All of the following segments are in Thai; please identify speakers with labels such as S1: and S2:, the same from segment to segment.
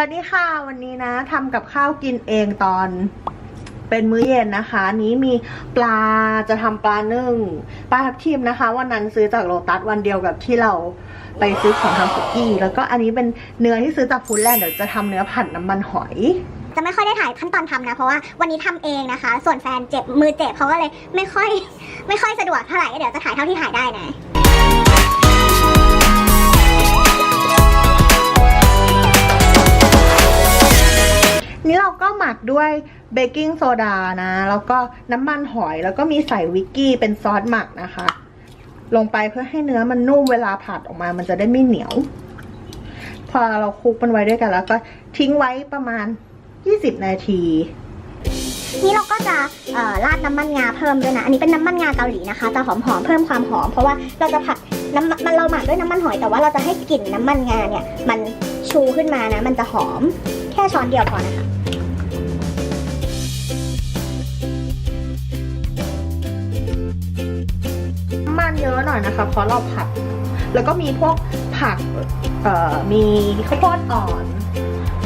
S1: วัสดีค่ะวันนี้นะทำกับข้าวกินเองตอนเป็นมื้อเย็นนะคะนี้มีปลาจะทำปลานึ่งปลาทับทิมนะคะวันนั้นซื้อจากโลตัสวันเดียวกับที่เราไปซื้อของทำสุกี้แล้วก็อันนี้เป็นเนื้อที่ซื้อจากฟู้ดแลนด์เดี๋ยวจะทำเนื้อผัดน้ำมันหอย
S2: จะไม่ค่อยได้ถ่ายขั้นตอนทำนะเพราะว่าวันนี้ทำเองนะคะส่วนแฟนเจ็บมือเจ็บเขาก็เลยไม่ค่อยสะดวกเท่าไหร่เดี๋ยวจะถ่ายเท่าที่ถ่ายได้นะ
S1: นี่เราก็หมักด้วยเบกกิ้งโซดานะแล้วก็น้ำมันหอยแล้วก็มีใส่วิกกี้เป็นซอสหมักนะคะลงไปเพื่อให้เนื้อมันนุ่มเวลาผัดออกมามันจะได้ไม่เหนียวพอเราคลุกมันไว้ด้วยกันแล้วก็ทิ้งไว้ประมาณ20 นาที
S2: นี่เราก็จะราดน้ำมันงาเพิ่มด้วยนะอันนี้เป็นน้ำมันงาเกาหลีนะคะจะหอมๆเพิ่มความหอมเพราะว่าเราจะผัดเราหมักด้วยน้ำมันหอยแต่ว่าเราจะให้กลิ่นน้ำมันงาเนี่ยมันชูขึ้นมานะมันจะหอมแค่ช้อนเดียวพอนะคะ
S1: น้ำมันเยอะหน่อยนะคะเพราะเราผัดแล้วก็มีพวกผักมีข้าวโพดอ่อน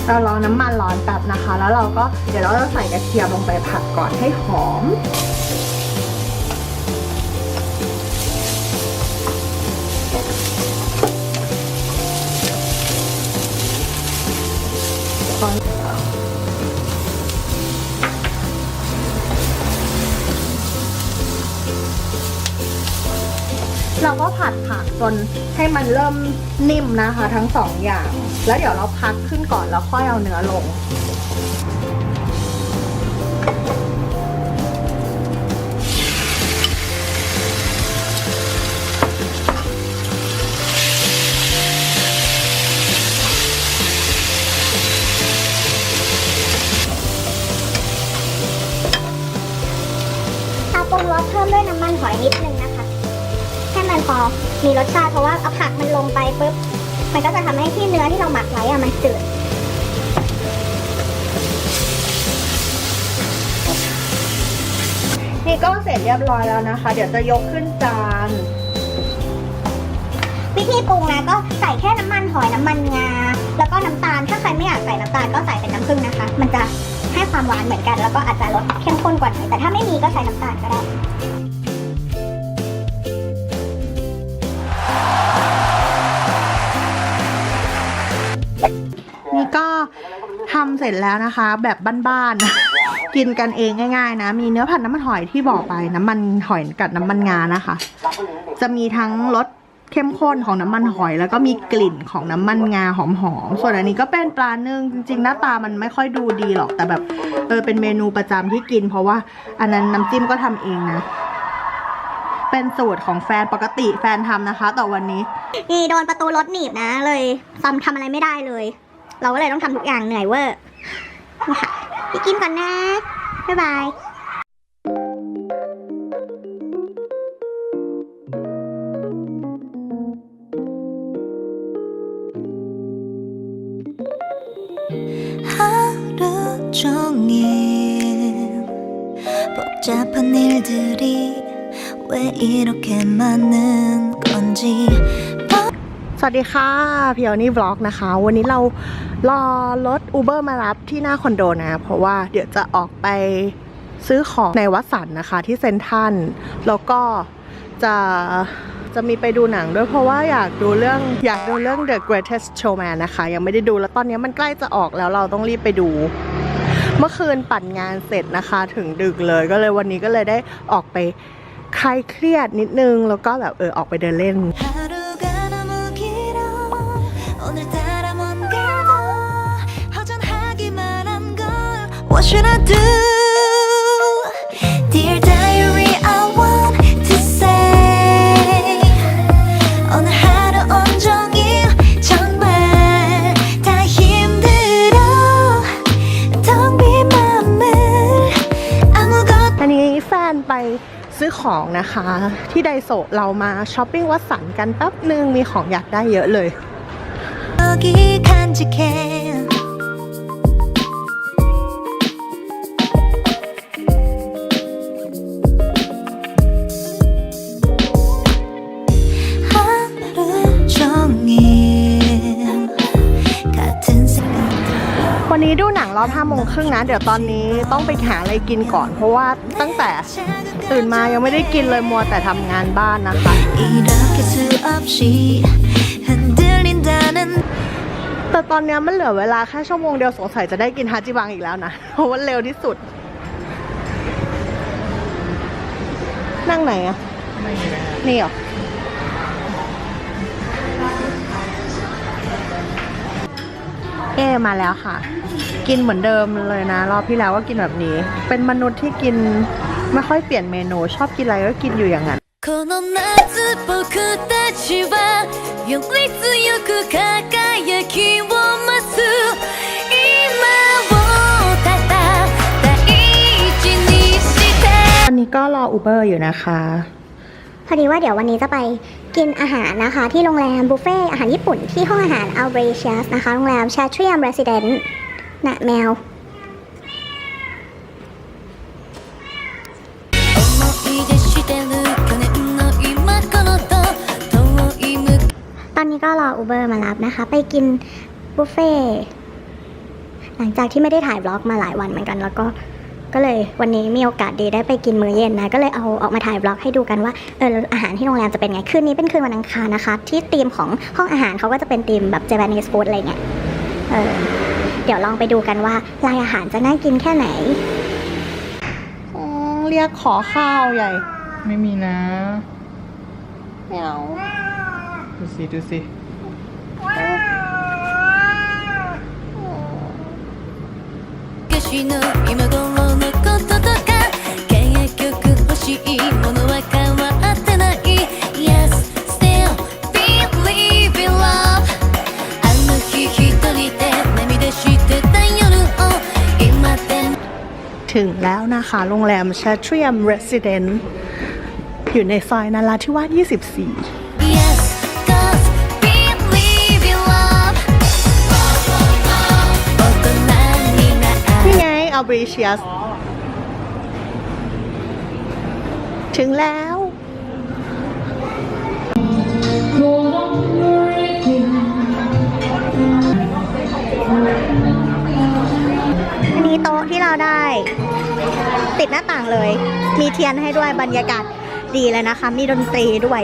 S1: เรารอน้ำมันร้อนแป๊บนะคะแล้วเราก็เดี๋ยวเราจะใส่กระเทียมลงไปผัดก่อนให้หอมเราก็ผัดผักจนให้มันเริ่มนิ่มนะคะทั้งสองอย่างแล้วเดี๋ยวเราพักขึ้นก่อนแล้วค่อยเอาเนื้อลง
S2: เอาปรุงรสเพิ่มด้วยน้ำมันหอยนิดนึงนะคะให้มันพอมีรสชาติเพราะว่าเอาผักมันลงไปปุ๊บมันก็จะทำให้ที่เนื้อที่เราหมักไว้อะมันจืด
S1: นี่ก็เสร็จเรียบร้อยแล้วนะคะเดี๋ยวจะยกขึ้นจาน
S2: วิธีปรุงนะก็ใส่แค่น้ำมันหอยน้ำมันงาแล้วก็น้ำตาลถ้าใครไม่อยากใส่น้ำตาลก็ใส่เป็นน้ำผึ้งนะคะมันจะให้ความหวานเหมือนกันแล้วก็อาจจะรสเข้มข้นกว่าหน่อยแต่ถ้าไม่มีก็ใส่น้ำตาลก็ได้
S1: นี่ก็ทำเสร็จแล้วนะคะแบบบ้านๆ กินกันเองง่ายๆนะมีเนื้อผัดน้ำมันหอยที่บอกไปน้ำมันหอยกับน้ำมันงานะคะจะมีทั้งรสเข้มข้นของน้ำมันหอยแล้วก็มีกลิ่นของน้ำมันงาหอมๆส่วนอันนี้ก็เป็นปลานึ่งจริงๆหน้าตามันไม่ค่อยดูดีหรอกแต่แบบเป็นเมนูประจำที่กินเพราะว่าอันนั้นน้ำจิ้มก็ทำเองนะเป็นสูตรของแฟนปกติแฟนทำนะคะแต่วันนี้
S2: นี่โดนประตูรถหนีบนะเลยทำอะไรไม่ได้เลยเราก็เลยต้องทำทุกอย่างเหนื่อยเวอร์นี่ค่ะไปกินก่อนนะบ๊ายบาย
S1: สวัสดีค่ะพี่เอานี่วล็อกนะคะวันนี้เรารอรถ Uber มารับที่หน้าคอนโดนะเพราะว่าเดี๋ยวจะออกไปซื้อของในวัดสันนะคะที่เซ็นทรัลแล้วก็จะมีไปดูหนังด้วยเพราะว่าอยากดูเรื่อง The Greatest Showman นะคะยังไม่ได้ดูแล้วตอนนี้มันใกล้จะออกแล้วเราต้องรีบไปดูเมื่อคืนปั่นงานเสร็จนะคะถึงดึกเลยก็เลยวันนี้ก็เลยได้ออกไปคลายเครียดนิดนึงแล้วก็แบบออกไปเดินเล่นWhat should I do? Dear diary, I want to say 오늘 하루 온종일 정말 다 힘들어 텅 빈 맘을 아무것도 อันนี้แฟนไปซื้อของนะคะที่ไดโซเรามาช้อปปิ้งวัดสันกันแป๊บนึงมีของอยากได้เยอะเลย นี้ดูหนังรอบ5:30นะเดี๋ยวตอนนี้ต้องไปหาอะไรกินก่อน เพราะว่าตั้งแต่ตื่นมายังไม่ได้กินเลยมัวแต่ทำงานบ้านนะคะแต่ตอนนี้มันเหลือเวลาแค่ชั่วโมงเดียวสงสัยจะได้กินฮาจิบังอีกแล้วนะเพราะว่าเร็วที่สุดนั่งไหนอะนี่เหรอมาแล้วค่ะกินเหมือนเดิมเลยนะรอบที่แล้วก็กินแบบนี้เป็นมนุษย์ที่กินไม่ค่อยเปลี่ยนเมนูชอบกินอะไรก็กินอยู่อย่างนั้นตอนนี้ก็รออูเบอร์อยู่นะคะ
S2: พอดีว่าเดี๋ยววันนี้จะไปกินอาหารนะคะที่โรงแรมบุฟเฟ่อาหารญี่ปุ่นที่ห้องอาหาร Albricius นะคะโรงแรม Chatrium Residence นะแมวตอนนี้ก็รออูเบอร์มารับนะคะไปกินบุฟเฟ่หลังจากที่ไม่ได้ถ่ายบล็อกมาหลายวันเหมือนกันแล้วก็เลยวันนี้มีโอกาสดีได้ไปกินมื้อเย็นนะก็เลยเอาออกมาถ่ายบล็อกให้ดูกันว่าอาหารที่โรงแรมจะเป็นไงคืนนี้เป็นคืนวันอังคารนะคะที่ธีมของห้องอาหารเขาก็จะเป็นธีมแบบ Japanese food อะไรเงี้ยเดี๋ยวลองไปดูกันว่ารายอาหารจะน่ากินแค่ไหน
S1: เรียกขอข้าวใหญ่
S3: ไม่มีนะ
S1: ไม่เอา
S3: ดูสิ
S1: ถึงแล้วนะคะโรงแรม Chatrium Residence อยู่ในซอยนราธิวาส 24นี่ไง Albricius ถึงแล้วอันนี้โต๊ะที่เราได้ติดหน้าต่างเลยมีเทียนให้ด้วยบรรยากาศดีเลยนะคะมีดนตรีด้วย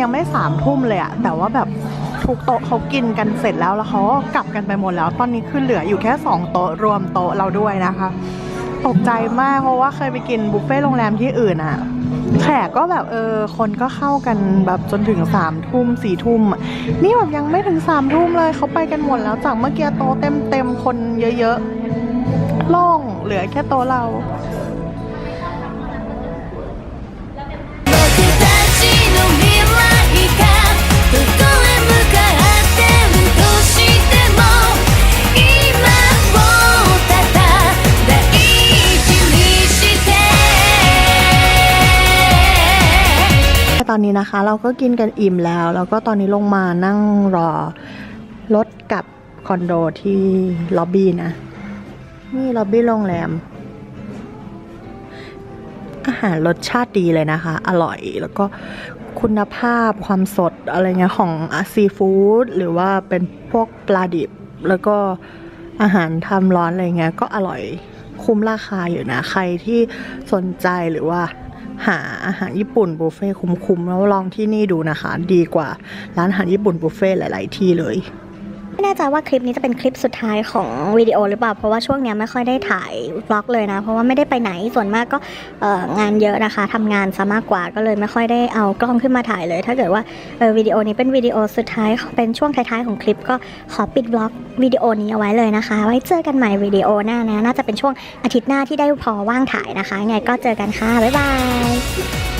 S1: ยังไม่3 ทุ่มเลยอะแต่ว่าแบบทุกโต๊ะเขากินกันเสร็จแล้วเขาก็กลับกันไปหมดแล้วตอนนี้คือเหลืออยู่แค่2 โต๊ะรวมโต๊ะเราด้วยนะคะตกใจมากเพราะว่าเคยไปกินบุฟเฟ่ต์โรงแรมที่อื่นอะแขกก็แบบคนก็เข้ากันแบบจนถึง3 ทุ่ม 4 ทุ่มนี่แบบยังไม่ถึง3 ทุ่มเลยเขาไปกันหมดแล้วจากเมื่อกี้โต๊ะเต็มคนเยอะๆโล่งเหลือแค่โต๊ะเรา อนนี้นะคะ เราก็กินกันอิ่มแล้ว แล้วก็ตอนนี้ลงมานั่งรอรถกลับคอนโดที่ล็อบบี้นะ นี่ล็อบบี้โรงแรม อาหารรสชาติดีเลยนะคะ อร่อยแล้วก็คุณภาพความสดอะไรเงี้ยของซีฟู้ดหรือว่าเป็นพวกปลาดิบ แล้วก็อาหารทำร้อนอะไรเงี้ยก็อร่อยคุ้มราคาอยู่นะ ใครที่สนใจหรือว่าหาอาหารญี่ปุ่นบุฟเฟ่คุ้มๆแล้วลองที่นี่ดูนะคะ ดีกว่าร้านอาหารญี่ปุ่นบุฟเฟ่หลายๆที่เลย
S2: ไม่แน่ใจว่าคลิปนี้จะเป็นคลิปสุดท้ายของวิดีโอหรือเปล่าเพราะว่าช่วงนี้ไม่ค่อยได้ถ่ายบล็อกเลยนะเพราะว่าไม่ได้ไปไหนส่วนมากก็งานเยอะนะคะทำงานซะมากกว่าก็เลยไม่ค่อยได้เอากล้องขึ้นมาถ่ายเลยถ้าเกิดว่าวิดีโอนี้เป็นวิดีโอสุดท้ายเป็นช่วงท้ายๆของคลิปก็ขอปิดบล็อกวิดีโอนี้เอาไว้เลยนะคะไว้เจอกันใหม่วิดีโอหน้านะน่าจะเป็นช่วงอาทิตย์หน้าที่ได้พอว่างถ่ายนะคะยังไงก็เจอกันค่ะบ๊ายบาย